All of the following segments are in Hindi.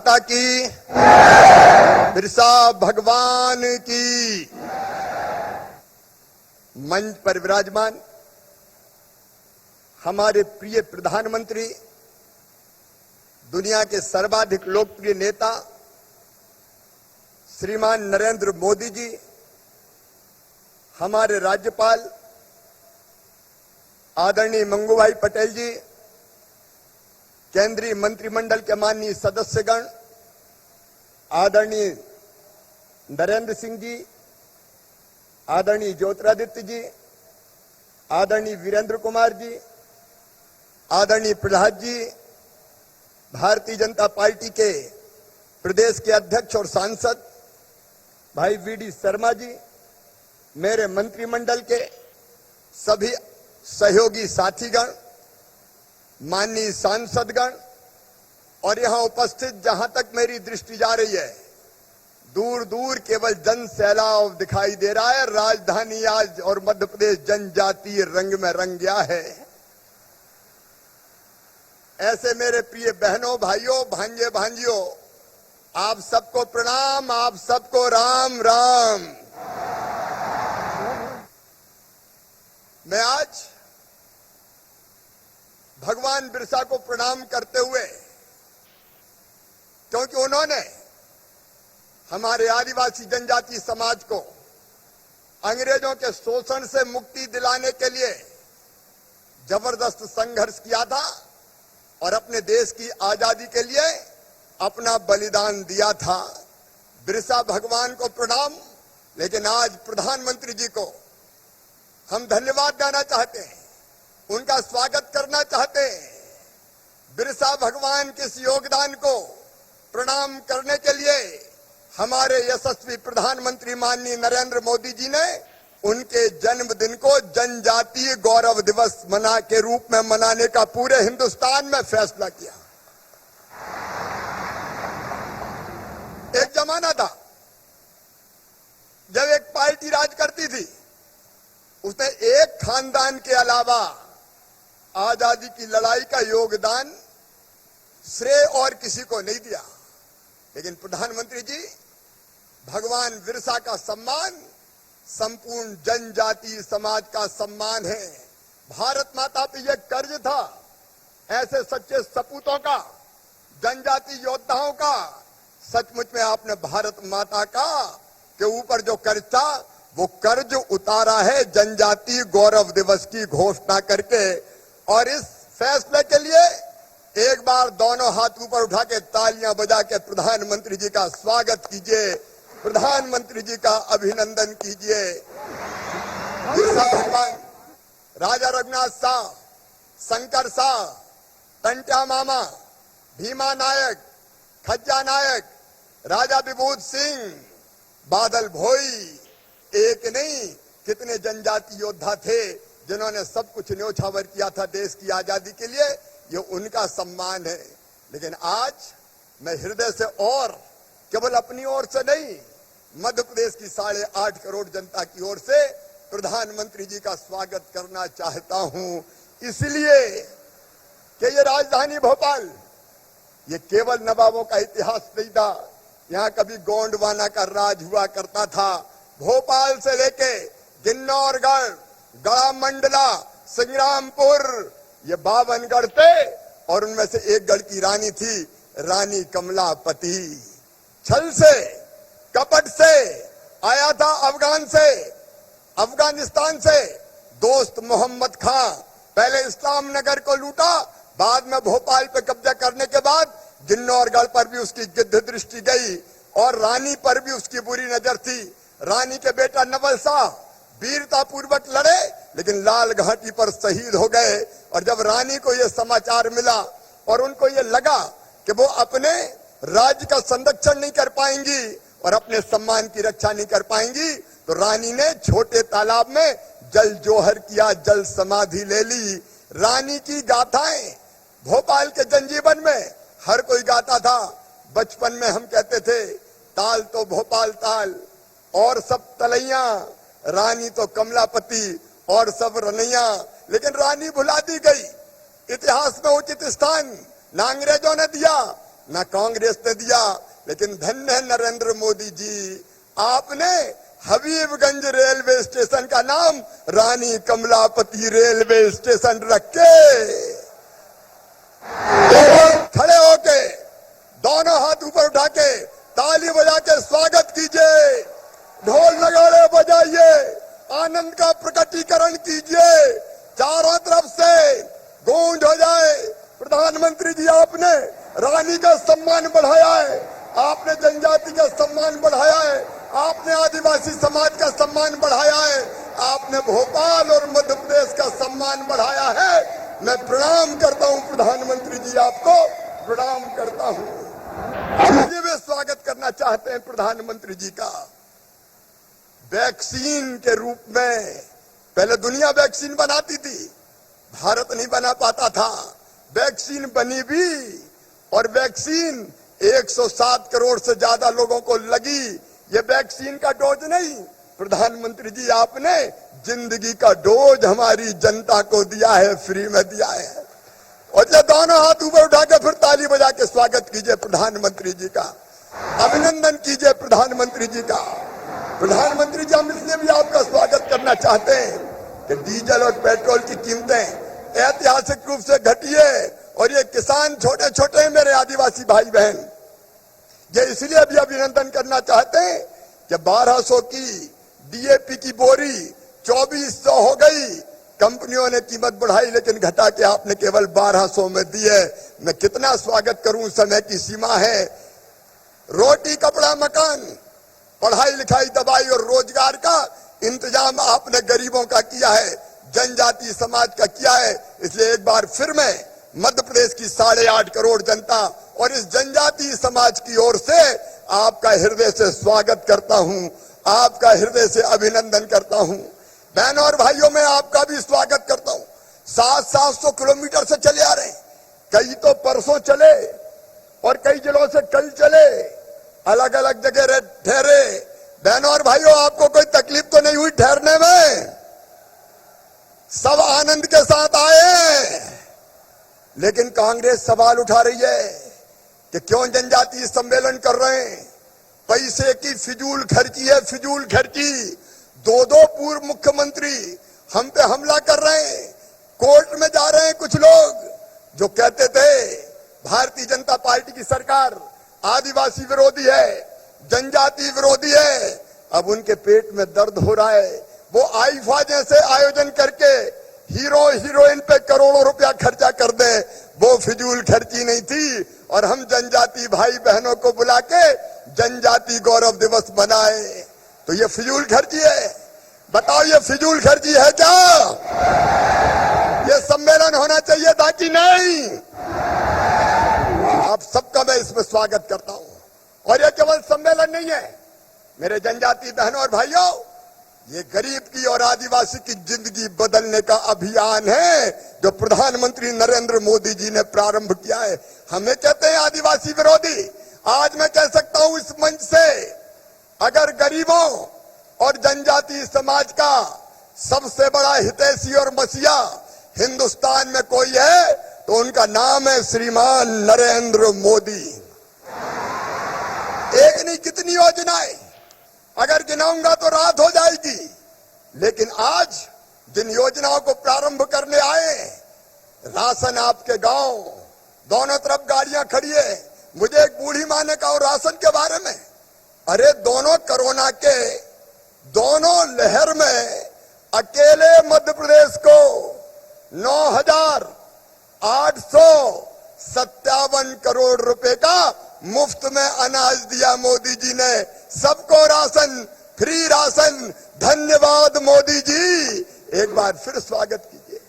माता की, बिरसा भगवान की। मंच पर विराजमान हमारे प्रिय प्रधानमंत्री, दुनिया के सर्वाधिक लोकप्रिय नेता श्रीमान नरेंद्र मोदी जी, हमारे राज्यपाल आदरणीय मंगूभाई पटेल जी, केंद्रीय मंत्रिमंडल के माननीय सदस्यगण, आदरणीय नरेंद्र सिंह जी, आदरणीय ज्योतिरादित्य जी, आदरणीय वीरेंद्र कुमार जी, आदरणीय प्रहलाद जी, भारतीय जनता पार्टी के प्रदेश के अध्यक्ष और सांसद भाई वीडी शर्मा जी, मेरे मंत्रिमंडल के सभी सहयोगी साथीगण, माननीय सांसदगण और यहां उपस्थित जहां तक मेरी दृष्टि जा रही है, दूर दूर केवल जन सैलाब दिखाई दे रहा है। राजधानी आज और मध्य प्रदेश जनजातीय रंग में रंग गया है। ऐसे मेरे प्रिय बहनों, भाइयों, भांजे भांजियों, आप सबको प्रणाम, आप सबको राम राम। मैं आज भगवान बिरसा को प्रणाम करते हुए, क्योंकि उन्होंने हमारे आदिवासी जनजाति समाज को अंग्रेजों के शोषण से मुक्ति दिलाने के लिए जबरदस्त संघर्ष किया था और अपने देश की आजादी के लिए अपना बलिदान दिया था। बिरसा भगवान को प्रणाम। लेकिन आज प्रधानमंत्री जी को हम धन्यवाद देना चाहते हैं, उनका स्वागत करना चाहते हैं। बिरसा भगवान के इस योगदान को प्रणाम करने के लिए हमारे यशस्वी प्रधानमंत्री माननीय नरेंद्र मोदी जी ने उनके जन्मदिन को जनजातीय गौरव दिवस के रूप में मनाने का पूरे हिंदुस्तान में फैसला किया। एक जमाना था जब एक पार्टी राज करती थी, उसने एक खानदान के अलावा आजादी की लड़ाई का योगदान श्रेय और किसी को नहीं दिया। लेकिन प्रधानमंत्री जी, भगवान बिरसा का सम्मान संपूर्ण जनजातीय समाज का सम्मान है। भारत माता पे यह कर्ज था, ऐसे सच्चे सपूतों का, जनजातीय योद्धाओं का। सचमुच में आपने भारत माता का के ऊपर जो कर्ज था, वो कर्ज उतारा है जनजातीय गौरव दिवस की घोषणा करके। और इस फैसले के लिए एक बार दोनों हाथ ऊपर उठा के तालियां बजा के प्रधानमंत्री जी का स्वागत कीजिए, प्रधानमंत्री जी का अभिनंदन कीजिए। बिरसा भगवान, राजा रघुनाथ शाह, शंकर शाह, टंट्या मामा, भीमा नायक, खज्जा नायक, राजा विभूत सिंह, बादल भोई, एक नहीं कितने जनजाति योद्धा थे जिन्होंने सब कुछ न्योछावर किया था देश की आजादी के लिए। ये उनका सम्मान है। लेकिन आज मैं हृदय से और केवल अपनी ओर से नहीं, मध्य प्रदेश की 8.5 करोड़ जनता की ओर से प्रधानमंत्री जी का स्वागत करना चाहता हूं। इसलिए कि ये राजधानी भोपाल, ये केवल नवाबों का इतिहास नहीं था। यहाँ कभी गोंडवाना का राज हुआ करता था। भोपाल से लेके किन्नौरगढ़, गढ़ा मंडला, संग्रामपुर, ये 52 गढ़ थे और उनमें से एक गढ़ की रानी थी, रानी कमलापति। छल से, कपट से आया था अफगानिस्तान से दोस्त मोहम्मद खां। पहले इस्लाम नगर को लूटा, बाद में भोपाल पे कब्जा करने के बाद किन्नौरगढ़ पर भी उसकी गिद्ध दृष्टि गई और रानी पर भी उसकी बुरी नजर थी। रानी के बेटा नवल शाह वीरता पूर्वक लड़े, लेकिन लाल घाटी पर शहीद हो गए। और जब रानी को यह समाचार मिला और उनको यह लगा कि वो अपने राज्य का संरक्षण नहीं कर पाएंगी और अपने सम्मान की रक्षा नहीं कर पाएंगी, तो रानी ने छोटे तालाब में जल जोहर किया, जल समाधि ले ली। रानी की गाथाएं भोपाल के जनजीवन में हर कोई गाता था। बचपन में हम कहते थे, ताल तो भोपाल ताल और सब तलैया, रानी तो कमलापति और सब रनैया। लेकिन रानी भुला दी गई। इतिहास में उचित स्थान ना अंग्रेजों ने दिया, ना कांग्रेस ने दिया, लेकिन धन्य है नरेंद्र मोदी जी, आपने हबीबगंज रेलवे स्टेशन का नाम रानी कमलापति रेलवे स्टेशन रख के खड़े होके दोनों हाथ ऊपर उठा के ताली बजा के स्वागत कीजिए, ढोल नगाड़े बजाइए, आनंद का प्रकटीकरण कीजिए, चारों तरफ से गूंज हो जाए। प्रधानमंत्री जी, आपने रानी का सम्मान बढ़ाया है, आपने जनजाति का सम्मान बढ़ाया है, आपने आदिवासी समाज का सम्मान बढ़ाया है, आपने भोपाल और मध्य प्रदेश का सम्मान बढ़ाया है। मैं प्रणाम करता हूं प्रधानमंत्री जी, आपको प्रणाम करता हूं। मुझे भी स्वागत करना चाहते हैं प्रधानमंत्री जी का। वैक्सीन के रूप में पहले दुनिया वैक्सीन बनाती थी, भारत नहीं बना पाता था, वैक्सीन बनी भी और वैक्सीन 107 करोड़ से ज्यादा लोगों को लगी। ये वैक्सीन का डोज नहीं, प्रधानमंत्री जी आपने जिंदगी का डोज हमारी जनता को दिया है, फ्री में दिया है। और ये दोनों हाथ ऊपर उठा के फिर ताली बजा के स्वागत कीजिए प्रधानमंत्री जी का, अभिनंदन कीजिए प्रधानमंत्री जी का। प्रधानमंत्री जी, हम इसलिए भी आपका स्वागत करना चाहते हैं कि डीजल और पेट्रोल की कीमतें ऐतिहासिक रूप से घटी है और ये किसान छोटे छोटे हैं, मेरे आदिवासी भाई बहन, ये इसलिए भी अभिनंदन करना चाहते हैं कि 1200 की डीएपी की बोरी 2400 हो गई। कंपनियों ने कीमत बढ़ाई लेकिन घटा के आपने केवल 1200 में दी है। मैं कितना स्वागत करूं, समय की सीमा है। रोटी कपड़ा मकान, पढ़ाई लिखाई दवाई और रोजगार का इंतजाम आपने गरीबों का किया है, जनजाति समाज का किया है। इसलिए एक बार फिर मैं मध्य प्रदेश की 8.5 करोड़ जनता और इस जनजाति समाज की ओर से आपका हृदय से स्वागत करता हूं, आपका हृदय से अभिनंदन करता हूं। बहनों और भाइयों, मैं आपका भी स्वागत करता हूं। 700 किलोमीटर से चले आ रहे हैं, कई तो परसों चले और कई जिलों से कल चले, अलग अलग जगह ठहरे। बहनों और भाइयों, आपको कोई तकलीफ तो नहीं हुई ठहरने में? सब आनंद के साथ आए। लेकिन कांग्रेस सवाल उठा रही है कि क्यों जनजातीय सम्मेलन कर रहे हैं, पैसे की फिजूल खर्ची है, फिजूल खर्ची। दो पूर्व मुख्यमंत्री हम पे हमला कर रहे हैं, कोर्ट में जा रहे हैं कुछ लोग जो कहते थे भारतीय जनता पार्टी की सरकार आदिवासी विरोधी है, जनजाति विरोधी है। अब उनके पेट में दर्द हो रहा है। वो आईफा जैसे आयोजन करके हीरो हीरोइन पे करोड़ों रुपया खर्चा कर दे, वो फिजूल खर्ची नहीं थी। और हम जनजाति भाई बहनों को बुला के जनजाति गौरव दिवस मनाए, तो ये फिजूल खर्ची है? बताओ, ये फिजूल खर्ची है क्या? ये सम्मेलन होना चाहिए था कि नहीं? आप सबका मैं इसमें स्वागत करता हूं। और ये केवल सम्मेलन नहीं है मेरे जनजाति बहनों और भाइयों, ये गरीब की और आदिवासी की जिंदगी बदलने का अभियान है जो प्रधानमंत्री नरेंद्र मोदी जी ने प्रारंभ किया है। हमें कहते हैं आदिवासी विरोधी, आज मैं कह सकता हूं इस मंच से, अगर गरीबों और जनजाति समाज का सबसे बड़ा हितैषी और मसीहा हिंदुस्तान में कोई है तो उनका नाम है श्रीमान नरेंद्र मोदी। एक नहीं कितनी योजनाएं, अगर गिनाऊंगा तो रात हो जाएगी। लेकिन आज जिन योजनाओं को प्रारंभ करने आए, राशन आपके गांव, दोनों तरफ गाड़ियां खड़ी है। मुझे एक बूढ़ी मां ने कहा राशन के बारे में, अरे दोनों कोरोना के दोनों लहर में अकेले मध्य प्रदेश को 9,857 करोड़ रुपए का मुफ्त में अनाज दिया मोदी जी ने। सबको राशन, फ्री राशन। धन्यवाद मोदी जी, एक बार फिर स्वागत कीजिए।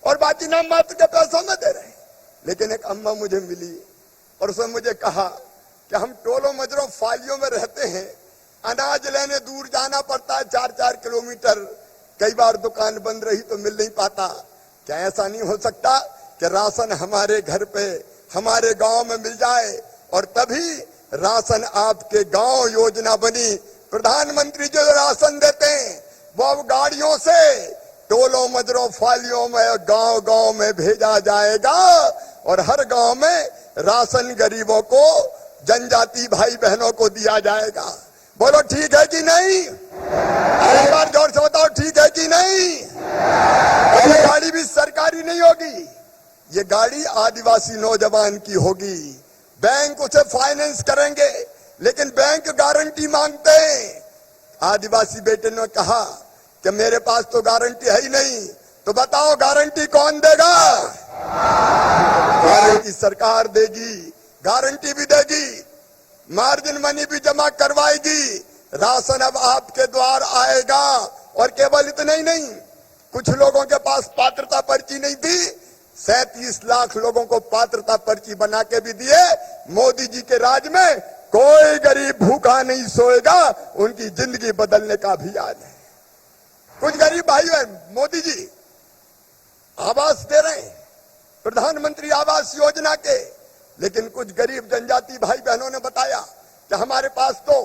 और बाकी नाम मात्र के पैसों में दे रहे हैं। लेकिन एक अम्मा मुझे मिली और उसने मुझे कहा कि हम टोलों मजरों फालियों में रहते हैं, अनाज लेने दूर जाना पड़ता है 4-4 किलोमीटर, कई बार दुकान बंद रही तो मिल नहीं पाता। क्या ऐसा नहीं हो सकता कि राशन हमारे घर पे, हमारे गांव में मिल जाए? और तभी राशन आपके गांव योजना बनी। प्रधानमंत्री जो राशन देते हैं वो अब गाड़ियों से टोलों मजरों फालियों में गांव गांव में भेजा जाएगा और हर गांव में राशन गरीबों को, जनजाति भाई बहनों को दिया जाएगा। बोलो ठीक है कि नहीं? एक बार जोर से बताओ ठीक है कि नहीं? ये गाड़ी भी सरकारी नहीं होगी, ये गाड़ी आदिवासी नौजवान की होगी। बैंक उसे फाइनेंस करेंगे, लेकिन बैंक गारंटी मांगते हैं। आदिवासी बेटे ने कहा कि मेरे पास तो गारंटी है ही नहीं, तो बताओ गारंटी कौन देगा? गारंटी सरकार देगी, गारंटी भी देगी, मार्जिन मनी भी जमा करवाएगी, राशन अब आपके द्वार आएगा। और केवल इतना ही नहीं, कुछ लोगों के पास पात्रता पर्ची नहीं थी, 37 लाख लोगों को पात्रता पर्ची बना के भी दिए। मोदी जी के राज में कोई गरीब भूखा नहीं सोएगा, उनकी जिंदगी बदलने का अभियान है। कुछ गरीब भाई है, मोदी जी आवास दे रहे हैं, प्रधानमंत्री आवास योजना के, लेकिन कुछ गरीब जनजाति भाई बहनों ने बताया कि हमारे पास तो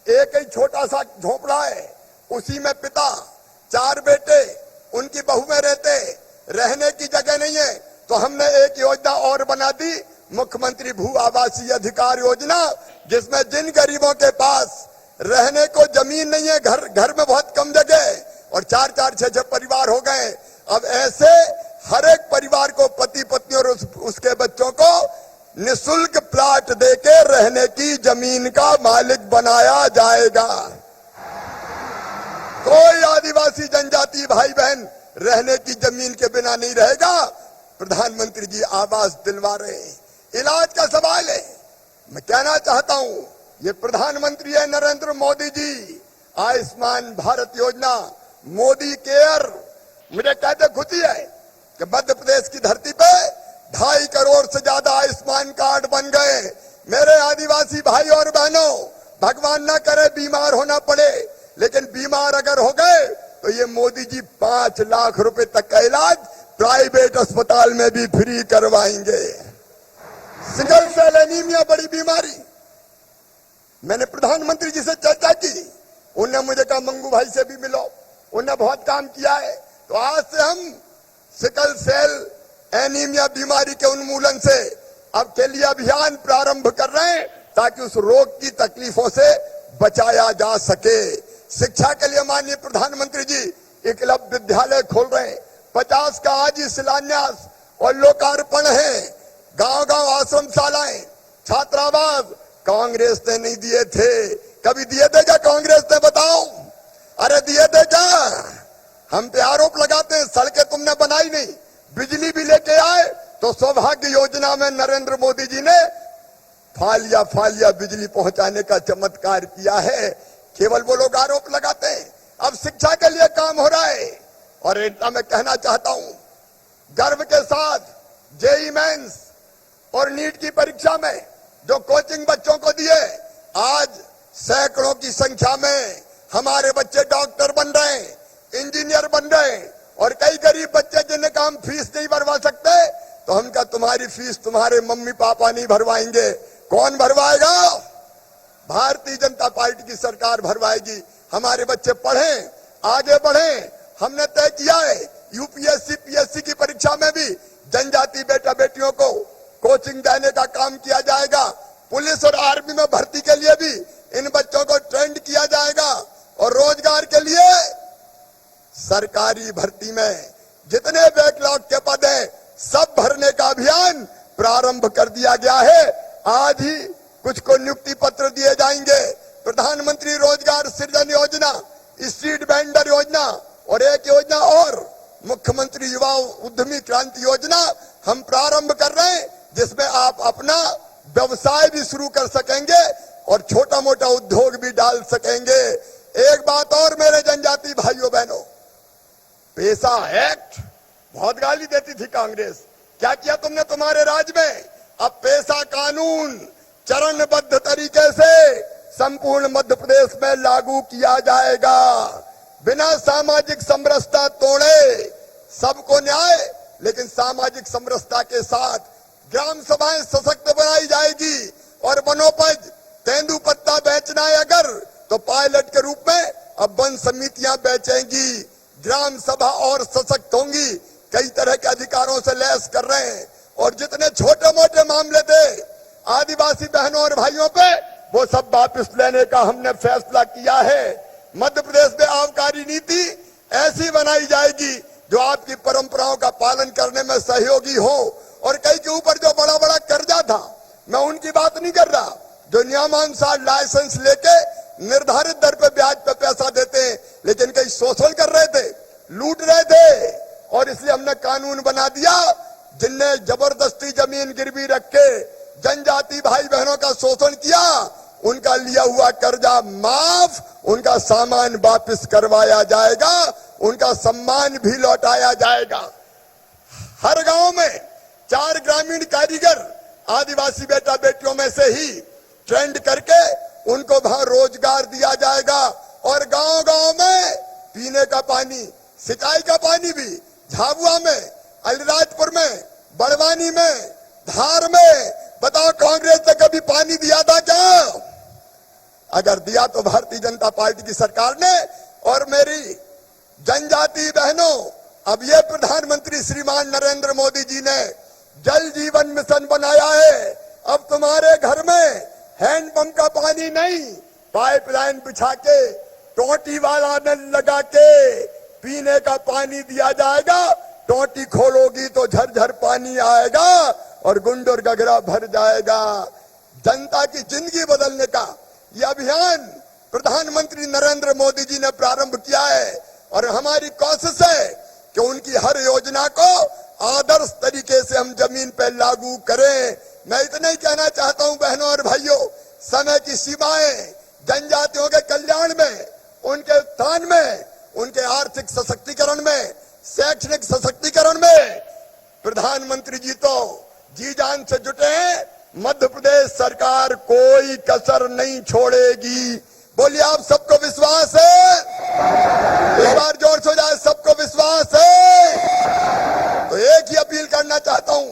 एक ही छोटा सा झोपड़ा है, उसी में पिता, 4 बेटे, उनकी बहू में रहते, रहने की जगह नहीं है, तो हमने एक योजना और बना दी, मुख्यमंत्री भू आवासीय अधिकार योजना, जिसमें जिन गरीबों के पास रहने को जमीन नहीं है, घर में बहुत कम जगह है और 4-4, 6-6 परिवार हो गए, अब ऐसे हर एक परिवार को, पति पत्नी और उसके बच्चों को निःशुल्क प्लाट देके रहने की जमीन का मालिक बनाया जाएगा। कोई आदिवासी जनजाति भाई बहन रहने की जमीन के बिना नहीं रहेगा। प्रधानमंत्री जी आवास दिलवा रहे हैं। इलाज का सवाल है, मैं कहना चाहता हूं, ये प्रधानमंत्री है नरेंद्र मोदी जी, आयुष्मान भारत योजना, मोदी केयर, मुझे कहते खुशी है कि मध्य प्रदेश की धरती पे 2.5 करोड़ से ज्यादा आयुष्मान कार्ड बन गए। मेरे आदिवासी भाई और बहनों, भगवान न करे बीमार होना पड़े, लेकिन बीमार अगर हो गए तो ये मोदी जी 5 लाख रुपए तक का इलाज प्राइवेट अस्पताल में भी फ्री करवाएंगे। सिकल सेल एनीमिया बड़ी बीमारी, मैंने प्रधानमंत्री जी से चर्चा की, उन्होंने मुझे कहा मंगू भाई से भी मिलो, उन्होंने बहुत काम किया है। तो आज से हम सिकल सेल एनीमिया बीमारी के उन्मूलन से अब के लिए अभियान प्रारंभ कर रहे हैं, ताकि उस रोग की तकलीफों से बचाया जा सके। शिक्षा के लिए माननीय प्रधानमंत्री जी एकलव्य विद्यालय खोल रहे हैं, 50 का आज ही शिलान्यास और लोकार्पण है। गांव-गांव आश्रमशालाएं, छात्रावास कांग्रेस ने नहीं दिए थे, कभी दिए थे क्या कांग्रेस ने? बताओ, अरे दिए थे क्या? हम पे आरोप लगाते हैं सड़कें तुमने बनाई नहीं, बिजली भी लेके आए तो सौभाग्य योजना में नरेंद्र मोदी जी ने फालिया बिजली पहुंचाने का चमत्कार किया है। केवल वो लोग आरोप लगाते हैं। अब शिक्षा के लिए काम हो रहा है, और इतना मैं कहना चाहता हूं गर्व के साथ, जेईई मेंस और नीट की परीक्षा में जो कोचिंग बच्चों को दिए, आज सैकड़ों की संख्या में हमारे बच्चे डॉक्टर बन रहे हैं, इंजीनियर बन रहे हैं। और कई गरीब बच्चे जिन्हें का हम फीस नहीं भरवा सकते, तो हम क्या तुम्हारी फीस तुम्हारे मम्मी पापा नहीं भरवाएंगे? कौन भरवाएगा? भारतीय जनता पार्टी की सरकार भरवाएगी। हमारे बच्चे पढ़ें, आगे बढ़ें। हमने तय किया है यूपीएससी पीएससी की परीक्षा में भी जनजाति बेटा बेटियों को कोचिंग देने का काम किया जाएगा। पुलिस और आर्मी में भर्ती के लिए भी इन बच्चों को ट्रेंड किया जाएगा। और रोजगार के लिए सरकारी भर्ती में जितने बैकलॉग के पद हैं, सब भरने का अभियान प्रारंभ कर दिया गया है। आज ही कुछ को नियुक्ति पत्र दिए जाएंगे। प्रधानमंत्री रोजगार सृजन योजना, स्ट्रीट वेंडर योजना और एक योजना और मुख्यमंत्री युवा उद्यमी क्रांति योजना हम प्रारंभ कर रहे हैं, जिसमें आप अपना व्यवसाय भी शुरू कर सकेंगे और छोटा मोटा उद्योग भी डाल सकेंगे। एक बात और मेरे जनजाति भाइयों बहनों, पैसा एक्ट बहुत गाली देती थी कांग्रेस, क्या किया तुमने तुम्हारे राज में? अब पैसा कानून चरणबद्ध तरीके से संपूर्ण मध्य प्रदेश में लागू किया जाएगा, बिना सामाजिक समरसता तोड़े। सबको न्याय, लेकिन सामाजिक समरसता के साथ ग्राम सभाएं सशक्त बनाई जाएगी। और वनोपज तेंदू पत्ता बेचना है अगर, तो पायलट के रूप में अब वन समितियां बेचेंगी। ग्राम सभा और सशक्त होंगी, कई तरह के अधिकारों से लैस कर रहे हैं। और जितने छोटे मोटे मामले थे आदिवासी बहनों और भाइयों पे, वो सब वापस लेने का हमने फैसला किया है। मध्य प्रदेश में आबकारी नीति ऐसी बनाई जाएगी जो आपकी परंपराओं का पालन करने में सहयोगी हो। और कई के ऊपर जो बड़ा बड़ा कर्जा था, मैं उनकी बात नहीं कर रहा, जो नियमानुसार लाइसेंस लेके निर्धारित दर पे ब्याज पे पैसा देते हैं, लेकिन कई शोषण कर रहे थे, लूट रहे थे। और इसलिए हमने कानून बना दिया, जिनने जबरदस्ती जमीन गिरवी रख के जनजाति भाई बहनों का शोषण किया, उनका लिया हुआ कर्जा माफ, उनका सामान वापस करवाया जाएगा, उनका सम्मान भी लौटाया जाएगा। हर गांव में 4 ग्रामीण कारीगर आदिवासी बेटा बेटियों में से ही ट्रेंड करके उनको वहां रोजगार दिया जाएगा। और गांव गांव में पीने का पानी, सिंचाई का पानी भी, झाबुआ में, अलीराजपुर में, बड़वानी में, धार में, बताओ कांग्रेस ने कभी पानी दिया था क्या? अगर दिया तो भारतीय जनता पार्टी की सरकार ने। और मेरी जनजाति बहनों, अब ये प्रधानमंत्री श्रीमान नरेंद्र मोदी जी ने जल जीवन मिशन बनाया है। अब तुम्हारे घर में हैंडपंप का पानी नहीं, पाइपलाइन बिछा के टोटी वाला नल लगा के पीने का पानी दिया जाएगा। टोटी खोलोगी तो झरझर पानी आएगा और गुंडोर गगरा भर जाएगा। जनता की जिंदगी बदलने का यह अभियान प्रधानमंत्री नरेंद्र मोदी जी ने प्रारंभ किया है। और हमारी कोशिश है कि उनकी हर योजना को आदर्श तरीके से हम जमीन पर लागू करें। मैं इतना ही कहना चाहता हूं बहनों और भाइयों, समय की सीमाएं जनजातियों के कल्याण में, उनके उत्थान में, उनके आर्थिक सशक्तिकरण में, शैक्षणिक सशक्तिकरण में प्रधानमंत्री जी तो जी जान से जुटे हैं। मध्य प्रदेश सरकार कोई कसर नहीं छोड़ेगी। बोलिए, आप सबको विश्वास है? एक बार जोर से हो जाए, सबको विश्वास है? तो एक ही अपील करना चाहता हूं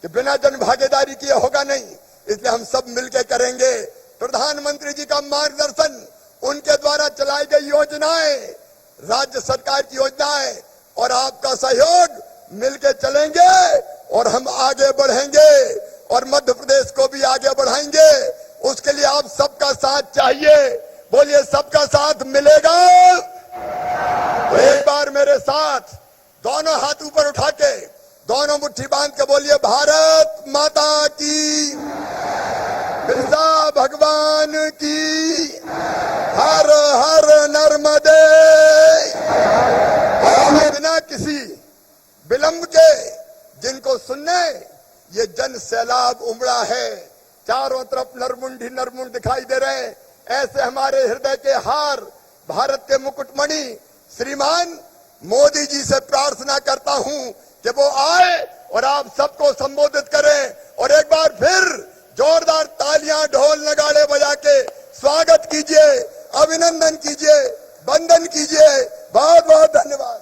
कि बिना जन भागीदारी किए होगा नहीं, इसलिए हम सब मिलकर करेंगे। प्रधानमंत्री जी का मार्गदर्शन, उनके द्वारा चलाई गई योजनाएं, राज्य सरकार की योजनाएं और आपका सहयोग मिलकर चलेंगे और हम आगे बढ़ेंगे और मध्य प्रदेश को भी आगे बढ़ाएंगे। उसके लिए आप सबका साथ चाहिए। बोलिए, सबका साथ मिलेगा? तो एक बार मेरे साथ दोनों हाथ ऊपर उठा के, दोनों मुट्ठी बांध के बोलिए, भारत माता की, बिरसा भगवान की, हर हर नर्मदे। बिना किसी विलंब के जिनको सुनने ये जन सैलाब उमड़ा है, चारों तरफ नरमुंड ही नरमुंड दिखाई दे रहे हैं, ऐसे हमारे हृदय के हार, भारत के मुकुटमणि श्रीमान मोदी जी से प्रार्थना करता हूं कि वो आए और आप सबको संबोधित करें और एक बार फिर जोरदार तालियां, ढोल, नगाड़े बजा के स्वागत कीजिए, अभिनंदन कीजिए, वंदन कीजिए। बहुत बहुत धन्यवाद।